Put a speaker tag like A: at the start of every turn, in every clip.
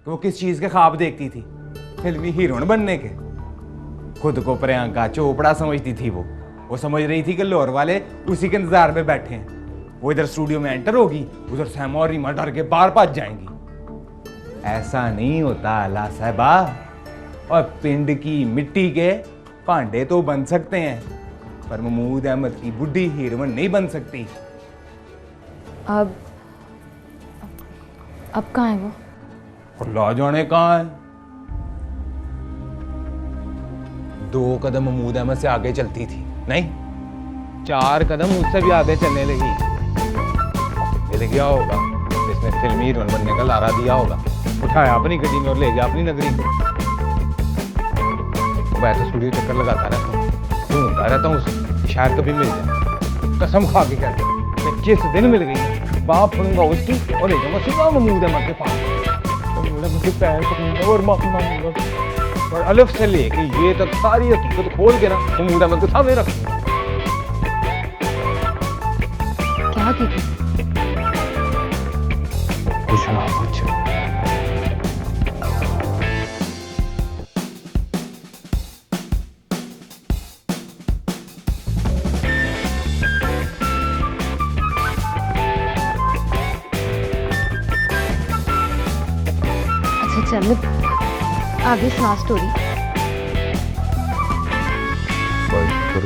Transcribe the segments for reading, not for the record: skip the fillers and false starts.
A: तो वो किस चीज के ख्वाब देखती थी? फिल्मी हीरोइन बनने के। खुद को प्रियंका चोपड़ा समझती थी वो समझ रही थी कि लाहौर वाले उसी के इंतजार में बैठे हैं। वो इधर स्टूडियो में एंटर होगी, उधर सैम और रीमा डर के बाहर भाग जाएंगी। ऐसा नहीं होता आला साहबा। और पिंड की मिट्टी के भांडे तो बन सकते हैं, पर महमूद अहमद की बुढ़ी हीरोइन नहीं बन सकती।
B: अब कहाँ है वो?
A: अल्लाह जाने कहाँ है। 2 कदम महमूद अहमद से आगे चलती थी, नहीं 4 कदम उससे भी आगे चलने लगी। मिल गया होगा जिसने फिल्मी हीरोइन बनने का लारा दिया होगा, उठाया अपनी गड्डी में और ले गया अपनी नगरी में। मैं तो स्टूडियो चक्कर लगाता रहता हूँ, ढूंढता रहता हूँ, शायद कभी मिल जाए। कसम खा के कहता हूँ, जिस दिन मिल गई बाप बनूंगा उसकी और ले जाऊंगा सीधा महमूद अहमद के पास। मुझे पैर पकड़ूंगा और माफी मांगूंगा और अलफ से लेके ये तक सारी हकीकत खोल के ना महमूद अहमद के सामने रखूंगा।
B: क्या हकीकत?
A: कुछ ना कुछ।
B: चल आगे सुना स्टोरी।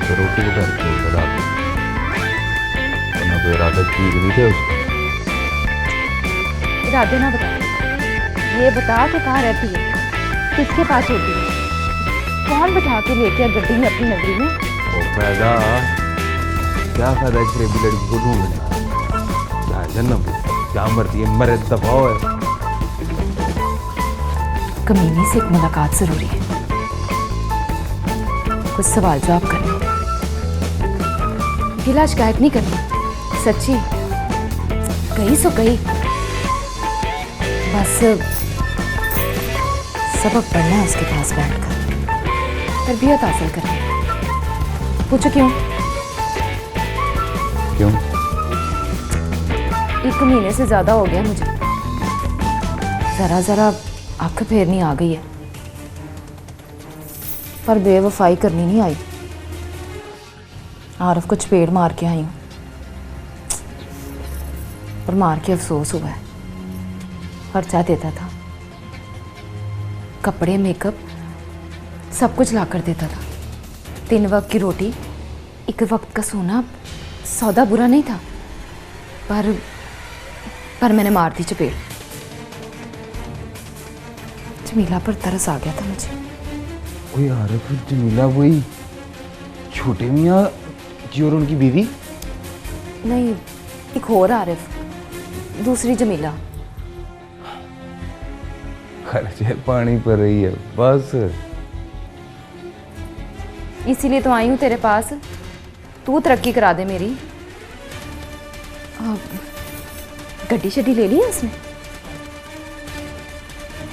C: करो कि वो घर छोड़ कर आ गई, वरना कोई इरादा ठीक नहीं थे उसका।
B: इरादे ना बता, ये बता कि कहाँ रहती है, किसके पास होती है, कौन बैठा के लेके गड्डी में अपनी नगरी में?
C: वो फायदा क्या फायदा इस रेबी लड़की को ढूंढने का? क्या जन्म क्या मरती है, मरे दबाव है।
B: कमीने से एक मुलाकात जरूरी है, कुछ सवाल जवाब करने, गिला शिकायत नहीं करनी, सच्ची कही सो कही, बस सबक पढ़ना है उसके पास बैठकर, तरबियत हासिल करनी। पूछो क्यों?
C: क्यों?
B: 1 महीने से ज्यादा हो गया मुझे, जरा आंख फेरनी आ गई है, पर बेवफाई करनी नहीं आई। आरफ को चपेड़ मार के आई हूँ, पर मार के अफसोस हुआ है। खर्चा देता था, कपड़े मेकअप सब कुछ ला कर देता था। 3 वक्त की रोटी, 1 वक्त का सोना, सौदा बुरा नहीं था, पर मैंने मार दी चपेड़। जमीला पर तरस आ गया था मुझे।
C: कोई आरिफ जमीला वही छोटे मियाँ जी और उनकी बीवी?
B: नहीं, एक और आरिफ, दूसरी जमीला।
C: खर्चे पानी पर रही है बस।
B: इसीलिए तो आई हूँ तेरे पास, तू तरक्की करा दे मेरी। गड्डी शड्डी ले ली है उसने?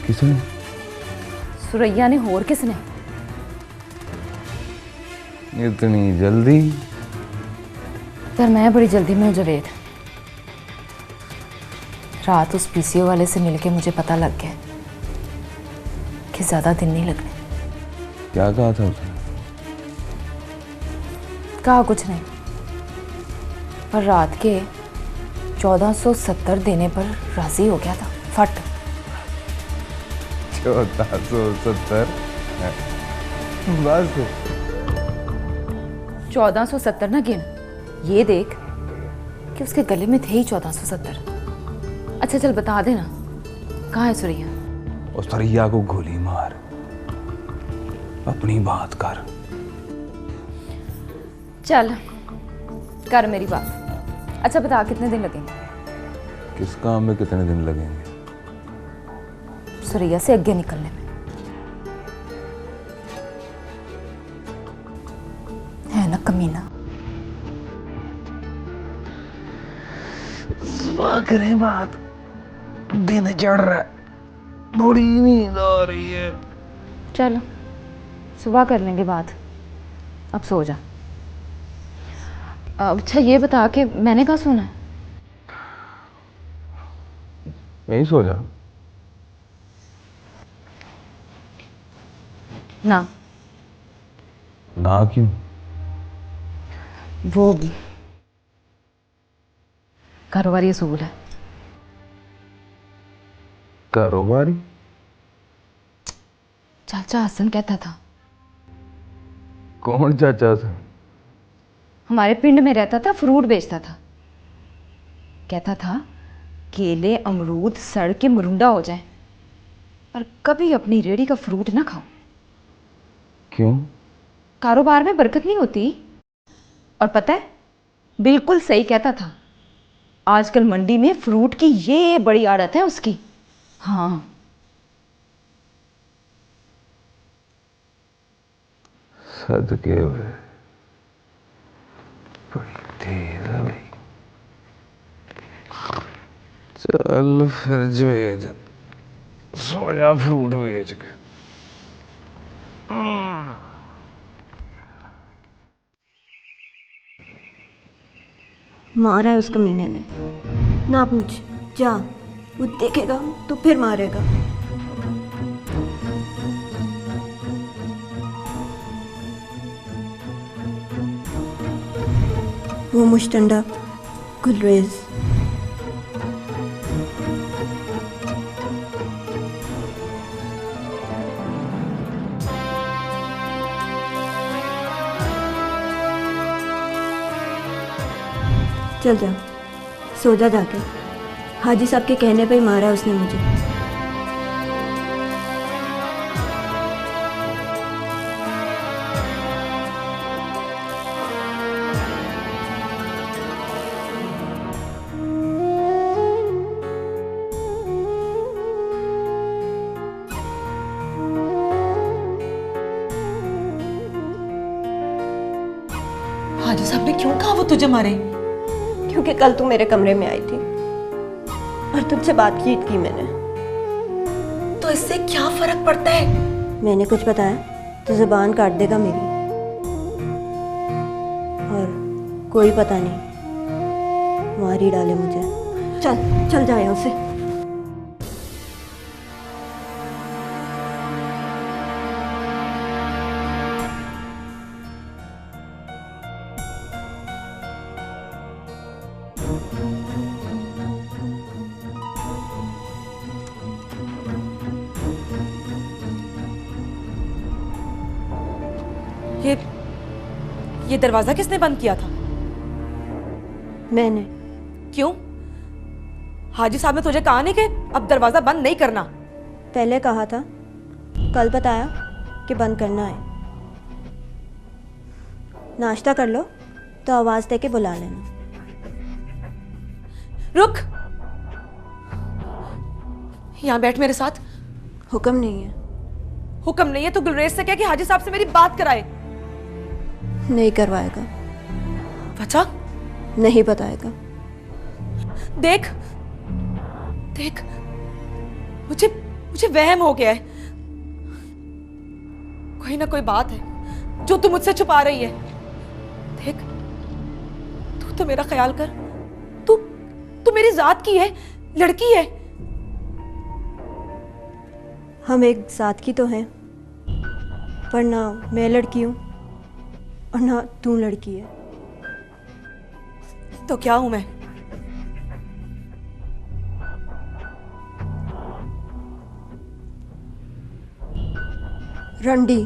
C: किसने?
B: सुरैया ने, और किसने?
C: इतनी जल्दी?
B: पर मैं बड़ी जल्दी में हूँ जवेद। रात उस पीसीओ वाले से मिलके मुझे पता लग गया कि ज्यादा दिन नहीं लगने।
C: क्या कहा था उसने?
B: कहा कुछ नहीं, पर रात के 1470 देने पर राजी हो गया था, फट।
C: 1470? बस
B: 1470 ना गिन, ये देख कि उसके गले में थे ही 1470। अच्छा चल बता देना, कहाँ है सुरैया?
C: उस सुरैया को गोली मार, अपनी बात कर।
B: चल कर मेरी बात। अच्छा बता कितने दिन लगेंगे?
C: किस काम में कितने दिन लगेंगे?
B: सुरैया से आगे निकलने में। है ना कमीना?
C: सुबह करें बात, दिन चढ़ रहा है, बड़ी नींद आ रही है।
B: चल सुबह कर लेंगे बात, अब सो जा। अच्छा ये बता कि मैंने कहाँ सोना है?
C: यहीं सो जा।
B: ना
C: ना क्यों?
B: वो कारोबारी असूल है।
C: कारोबारी?
B: चाचा हसन कहता था।
C: कौन चाचा था?
B: हमारे पिंड में रहता था, फ्रूट बेचता था। कहता था केले अमरूद सड़ के मुरुंडा हो जाए पर कभी अपनी रेहड़ी का फ्रूट ना खाओ।
C: क्यों?
B: कारोबार में बरकत नहीं होती। और पता है, बिल्कुल सही कहता था। आजकल मंडी में फ्रूट की ये बड़ी आड़त है उसकी। हाँ,
C: सदके हुए। बड़ी तेज है भाई। चल फिर बेच, सोया फ्रूट बेच के।
D: मारा है उस कमीने ने। ना पूछ, जा, वो देखेगा तो फिर मारेगा। वो मुश्तंडा गुलरेज। चल जा, सो जा जाके। हाजी साहब के कहने पे ही मारा उसने मुझे।
E: हाजी साहब ने क्यों कहा वो तुझे मारे?
D: क्योंकि कल तू मेरे कमरे में आई थी और तुझसे बातचीत की मैंने।
E: तो इससे क्या फर्क पड़ता है?
D: मैंने कुछ बताया तो जुबान काट देगा मेरी। और कोई पता नहीं, मार ही डाले मुझे। चल चल जा यहाँ से।
E: ये दरवाजा किसने बंद किया था?
D: मैंने।
E: क्यों? हाजी साहब ने तुझे कहा नहीं कि अब दरवाजा बंद नहीं करना?
D: पहले कहा था, कल बताया कि बंद करना है। नाश्ता कर लो तो आवाज दे के बुला लेना।
E: रुक, यहां बैठ मेरे साथ।
D: हुक्म नहीं है।
E: हुक्म नहीं है तो गुलरेज से कह कि हाजी साहब से मेरी बात कराए।
D: नहीं करवाएगा।
E: अच्छा?
D: नहीं बताएगा।
E: देख देख, मुझे मुझे वहम हो गया है। कोई ना कोई बात है जो तू मुझसे छुपा रही है। देख, तू तो मेरा ख्याल कर। तू तू मेरी जात की है, लड़की है।
D: हम एक साथ की तो हैं, पर ना मैं लड़की हूं और ना तू लड़की है।
E: तो क्या हूं मैं?
D: रंडी।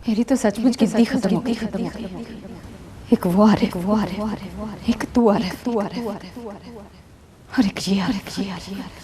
B: मेरी तो सचमुच गिनती खत्म हो गई। एक वो आ रहा है, एक तू आ रहा है, और एक ये आ रहा है।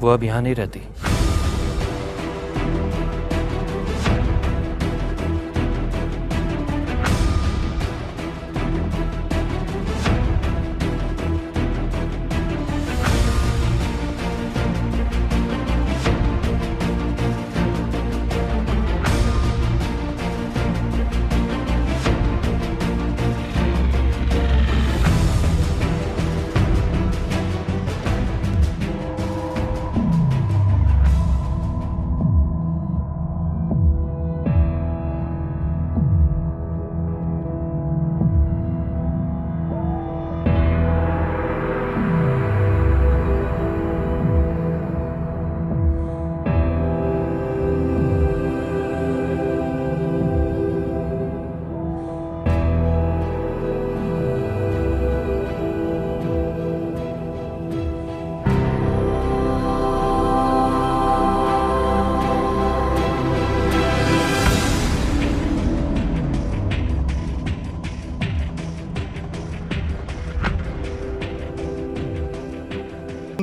F: वो अब यहाँ नहीं रहती।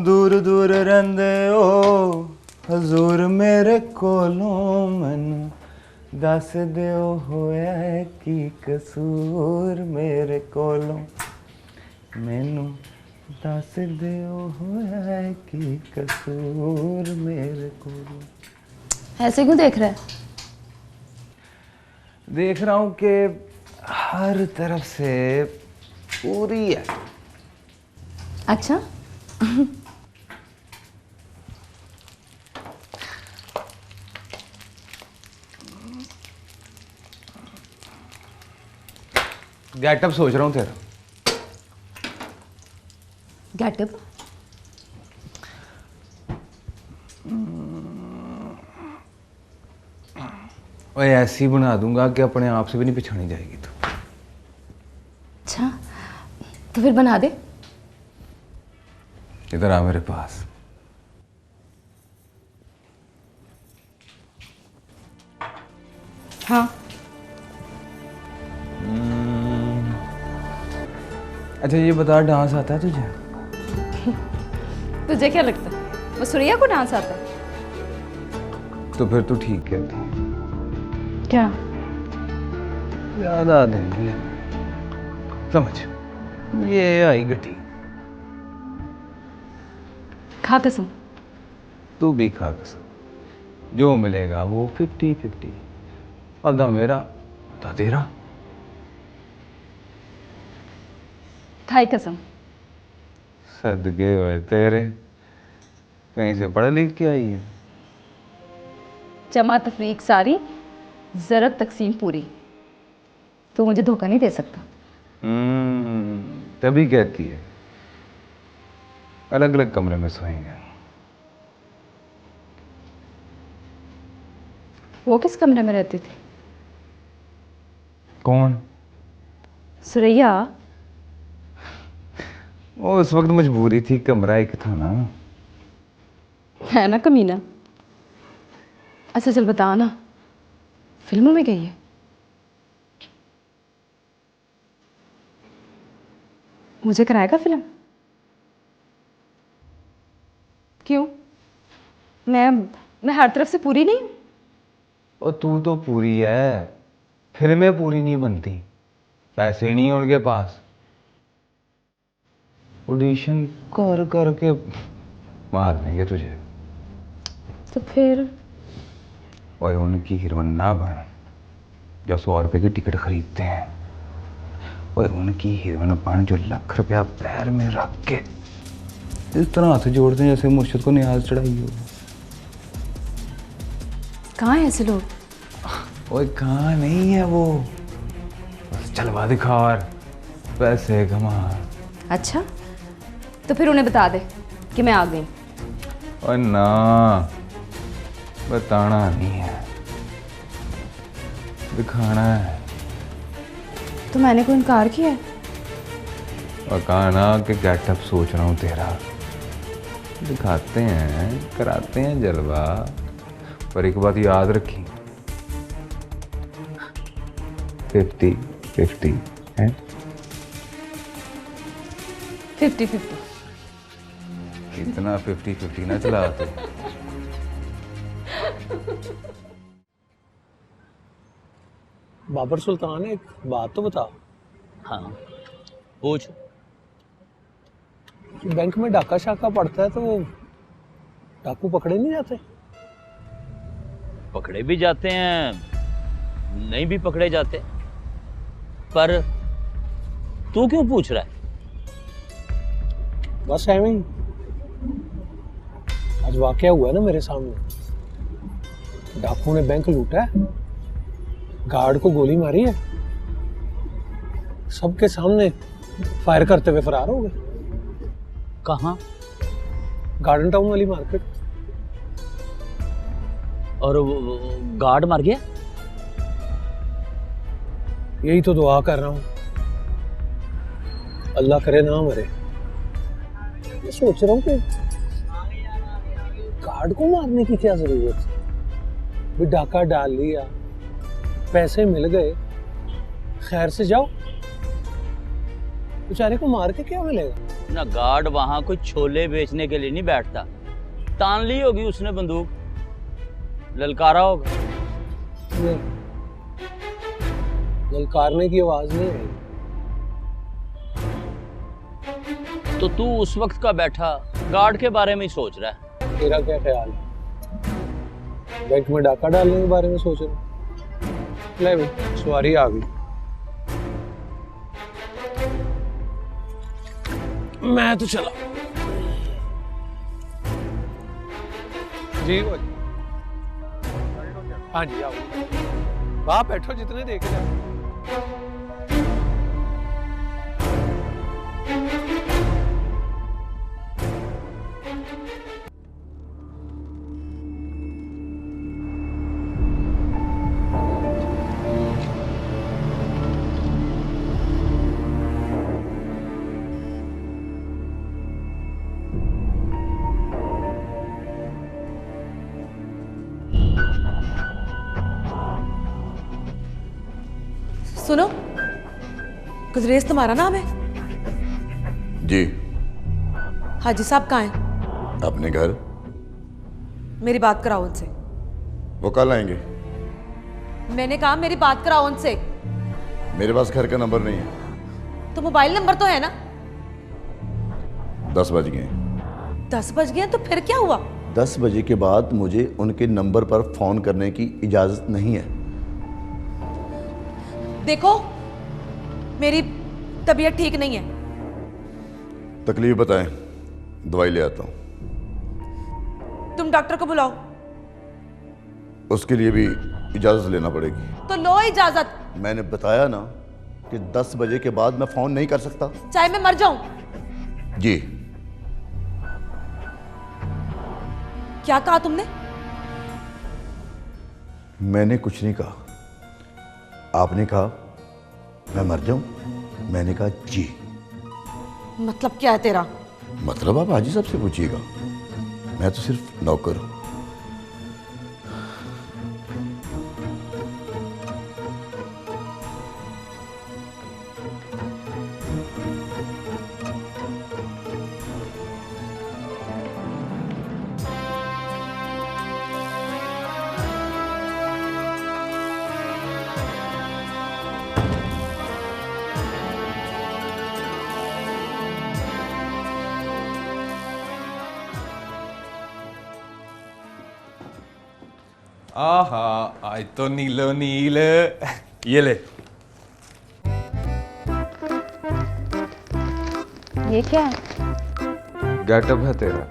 C: दूर दूर रंदे ओ हजूर मेरे कोलों मन दस दियो होया है की कसूर मेरे कोलों मैनू दस दियो होया है की कसूर मेरे कोलों।
B: ऐसे क्यों देख रहा है?
C: देख रहा हूँ कि हर तरफ से पूरी है।
B: अच्छा।
C: गेटअप सोच रहा हूँ तेरा।
B: गेटअप?
C: ओए ऐसी बना दूंगा कि अपने आप से भी नहीं पहचानी जाएगी तू।
B: अच्छा, तो फिर बना दे।
C: इधर आ मेरे पास।
B: हाँ।
C: अच्छा ये बता, डांस आता है तुझे?
B: तुझे क्या लगता है वो सुरैया को डांस आता है?
C: तो फिर तू ठीक कहती है।
B: क्या?
C: याद आ देंगे समझ, ये आई गठी।
B: खा कसम।
C: तू भी खा कसम, जो मिलेगा वो 50-50, आधा मेरा आधा तेरा।
B: खाई कसम।
C: सदके हुए तेरे, कहीं से पढ़ लिख के आई है?
B: जमा तफरीक सारी, ज़रब तकसीम पूरी। तू मुझे धोखा नहीं दे सकता।
C: तभी कहती है अलग अलग कमरे में सोएंगे।
B: वो किस कमरे में रहती थी?
C: कौन?
B: सुरैया।
C: वो उस वक्त मजबूरी थी, कमरा एक था ना।
B: है ना कमीना। अच्छा चल बता ना, फिल्मों में गई है? मुझे कराएगा फिल्म? क्यों? मैं हर तरफ से पूरी नहीं हूँ?
C: और तू तो पूरी है, फिल्में पूरी नहीं बनती, पैसे नहीं उनके पास। ऑडिशन कर करके मार देंगे तुझे।
B: तो फिर?
C: और उनकी हीरोइन ना बन जो 100 रुपए की टिकट खरीदते हैं, और उनकी हीरोइन बन जो लाख रुपया पैर में रख के इस तरह हाथ जोड़ते हैं जैसे मुर्शिद को नियाज चढ़ाई हो।
B: कहाँ हैं ऐसे लोग?
C: ओए कहाँ नहीं है वो, बस चलवा दिखा और पैसे कमा।
B: अच्छा तो फिर उन्हें बता दे कि मैं आ गई।
C: और ना, बताना नहीं है, दिखाना है।
B: तो मैंने कोई इनकार किया है?
C: और कहा ना कि गेटअप सोच रहा हूँ तेरा। दिखाते हैं, कराते हैं जलवा, पर एक बात याद रखी, 50-50 है।
B: 50-50।
C: इतना 50-50 ना चलाते।
F: बाबर सुल्तान, एक बात तो बता।
G: हाँ पूछ।
F: कि बैंक में डाका शाका पड़ता है तो वो डाकू पकड़े नहीं जाते?
G: पकड़े भी जाते हैं, नहीं भी पकड़े जाते, पर तू क्यों पूछ रहा है?
F: बस ऐਵੇਂ ही। आज वाकया हुआ है ना मेरे सामने। डाकू ने बैंक लूटा है, गार्ड को गोली मारी है, सबके सामने फायर करते हुए फरार हो गए।
G: कहाँ?
F: गार्डन टाउन वाली मार्केट।
G: और वो गार्ड मर गया?
F: यही तो दुआ कर रहा हूँ, अल्लाह करे ना मरे। मैं सोच रहा हूँ कि गार्ड को मारने की क्या जरूरत है? भी डाका डाल लिया, पैसे मिल गए, खैर से जाओ। बेचारे को मार के क्या मिलेगा?
G: ना गार्ड वहां कोई छोले बेचने के लिए नहीं बैठता। तान ली होगी उसने बंदूक, ललकारा होगा।
F: नहीं, ललकारने की आवाज नहीं आई।
G: तो तू उस वक्त का बैठा गार्ड के बारे में ही सोच रहा है।
F: तेरा क्या ख्याल है? बैंक में डाका डालने के बारे में सोच रहा हूँ। ले भाई, सवारी आ गई। मैं तो चला। जी भाई। हाँ जी आओ। वहाँ बैठो, जितने देख रहे हो।
E: सुनो, गुजरेज तुम्हारा नाम है?
H: जी।
E: हाजी साहब कहाँ हैं?
H: अपने घर।
E: मेरी बात कराओ उनसे।
H: वो कल आएंगे।
E: मैंने कहा मेरी बात कराओ उनसे।
H: मेरे पास घर का नंबर नहीं है।
E: तो मोबाइल नंबर तो है ना?
H: 10 बज गए।
E: 10 बज गए तो फिर क्या हुआ?
H: 10 बजे के बाद मुझे उनके नंबर पर फोन करने की इजाजत नहीं है।
E: देखो, मेरी तबीयत ठीक नहीं है।
H: तकलीफ बताएं, दवाई ले आता हूं।
E: तुम डॉक्टर को बुलाओ।
H: उसके लिए भी इजाजत लेना पड़ेगी।
E: तो लो इजाजत।
H: मैंने बताया ना कि 10 बजे के बाद मैं फोन नहीं कर सकता।
E: चाहे मैं मर जाऊं।
H: जी।
E: क्या कहा तुमने?
H: मैंने कुछ नहीं कहा। आपने कहा मैं मर जाऊं, मैंने कहा जी।
E: मतलब क्या है तेरा?
H: मतलब आप हाजी साहब से पूछिएगा, मैं तो सिर्फ नौकर हूं।
A: आहा, आज तो नीलो नील। ये ले।
B: ये क्या है?
A: गेटअप है तेरा,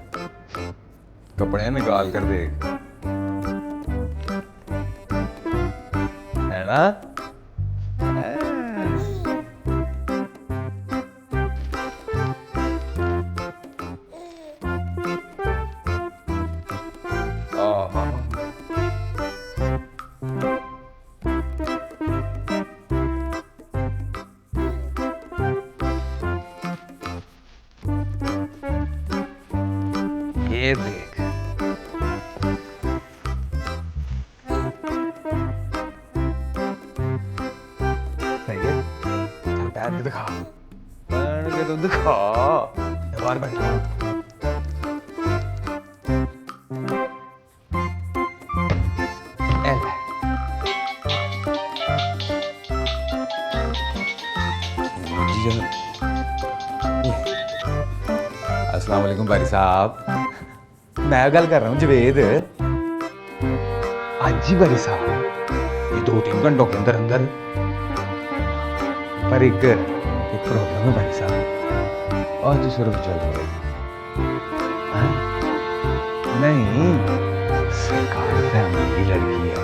A: कपड़े निकाल कर देख। है ना? आहा। ये देख। सही है? चल पैर के दिखा। पैर के तो दिखा। बाहर बैठा। वालेकुम बारी साहब, मैं गल कर रहा हूँ जवेद।
C: आज ही बारी साहब, ये 2-3 घंटों के अंदर अंदर। पर एक प्रॉब्लम है बारी साहब, आज ही सिर्फ जल हो रही। नहीं, सरकार फैमिली की लड़की है,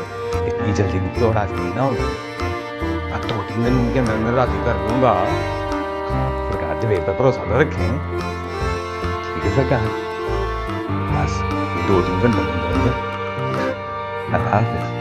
C: इतनी जल्दी दौड़ा सकती ना होगी। अब 2-3 दिन के अंदर राती कर लूंगा। सरकार जवेद पर भरोसा तो रखें। ठीक है सरकार, बस 2-3 घंटों के अंदर अंदर। अल्लाह हाफिज।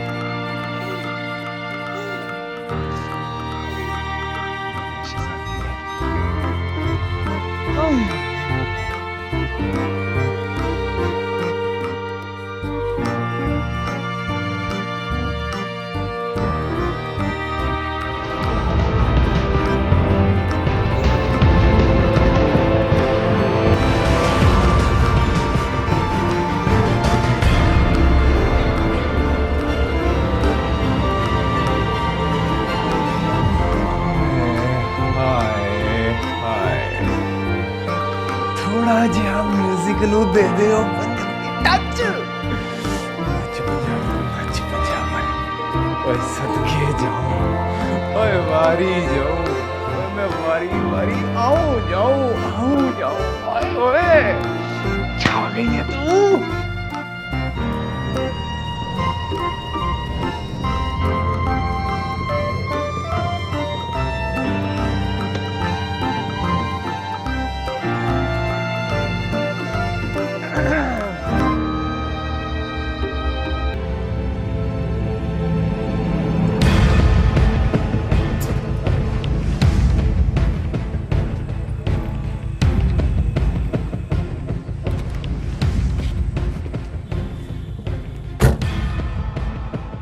A: थोड़ा जिहा म्यूजिक नु दे दे ओ टच नच बजा मन ओए सदके जाऊं, ओए वारी जाऊं, ओए मैं वारी वारी आऊं जाऊं, ओए ओए छा गई है तू।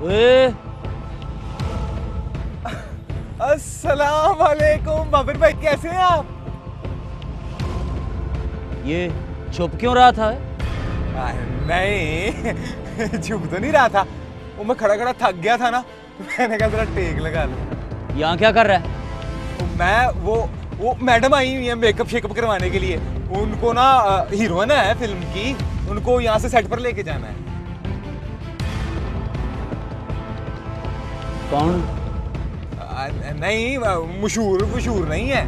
G: ओए
A: अस्सलाम वालेकुम बाबर भाई, कैसे हैं आप?
G: ये छुप क्यों रहा था?
A: नहीं झुक तो नहीं रहा था, वो मैं खड़ा खड़ा थक गया था ना, तो मैंने कहा जरा टेक लगा लो।
G: यहाँ क्या कर रहा है?
A: तो मैं वो मैडम आई हुई है मेकअप शेकअप करवाने के लिए। उनको ना हीरोइन है फिल्म की, उनको यहाँ से सेट पर लेके जाना है।
G: कौन?
A: नहीं मशहूर नहीं है,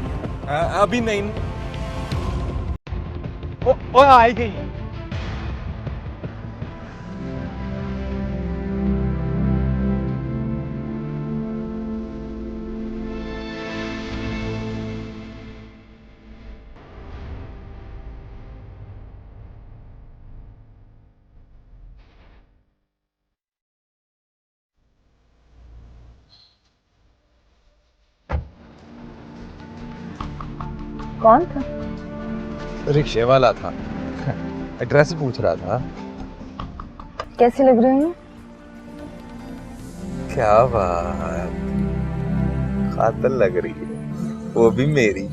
A: अभी नहीं। ओ आई गई।
B: कौन था?
C: रिक्शे वाला था, एड्रेस पूछ रहा था।
B: कैसे लग रहे हैं?
C: क्या बात, खातर लग रही है, वो भी मेरी।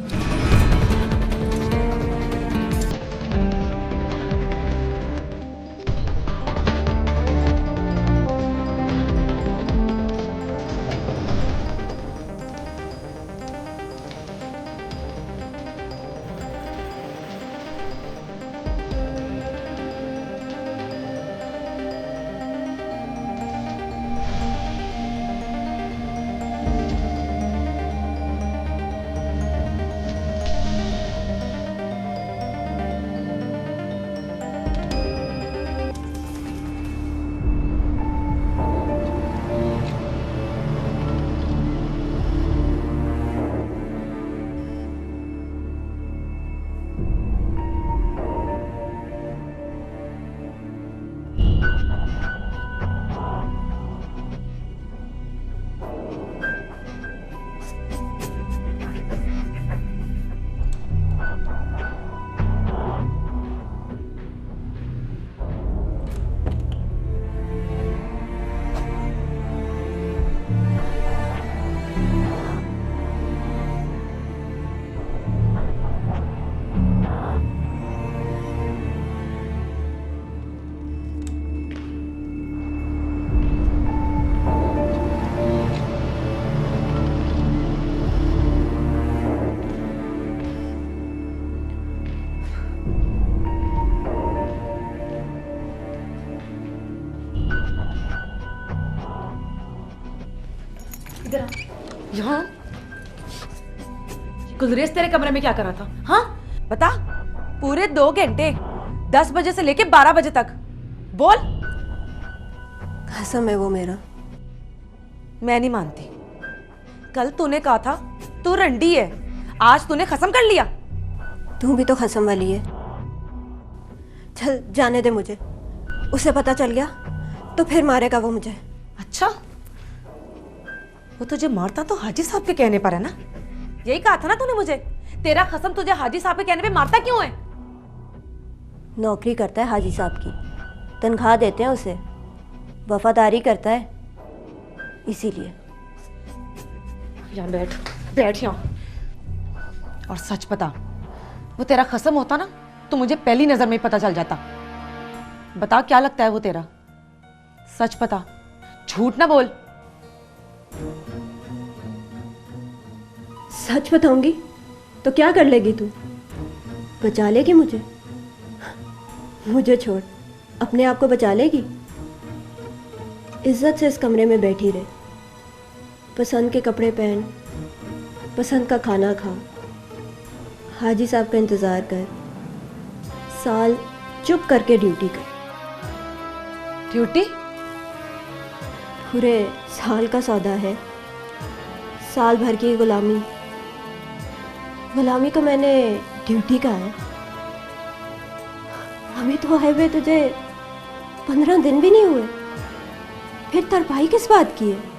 E: यहाँ गुलरेज तेरे कमरे में क्या कर रहा था? हाँ बता, पूरे 2 घंटे 10 बजे से लेके 12 बजे तक। बोल।
D: कसम है वो मेरा।
E: मैं नहीं मानती। कल तूने कहा था तू रंडी है, आज तूने खत्म कर लिया।
D: तू भी तो खसम वाली है। चल जाने दे मुझे, उसे पता चल गया तो फिर मारेगा वो मुझे।
E: अच्छा, वो तुझे मारता तो हाजी साहब के कहने पर है ना? यही कहा था ना तूने मुझे, तेरा खसम तुझे हाजी साहब के कहने पे मारता क्यों है?
D: नौकरी करता है हाजी साहब की, तनख्वाह देते हैं उसे, वफादारी करता है इसीलिए।
E: यहाँ बैठ, बैठ यहाँ। और सच बता, वो तेरा खसम होता ना तो मुझे पहली नजर में ही पता चल जाता। बता क्या लगता है वो तेरा? सच बता, झूठ ना बोल।
D: सच बताऊंगी तो क्या कर लेगी तू? बचा लेगी मुझे? मुझे छोड़, अपने आप को बचा लेगी? इज्जत से इस कमरे में बैठी रहे, पसंद के कपड़े पहन, पसंद का खाना खा, हाजी साहब का इंतज़ार कर, साल चुप करके ड्यूटी कर।
E: ड्यूटी?
D: पूरे साल का सौदा है, साल भर की गुलामी। गुलामी को मैंने ड्यूटी का है। अभी तो आए हुए तुझे 15 दिन भी नहीं हुए, फिर तरपाई किस बात की है?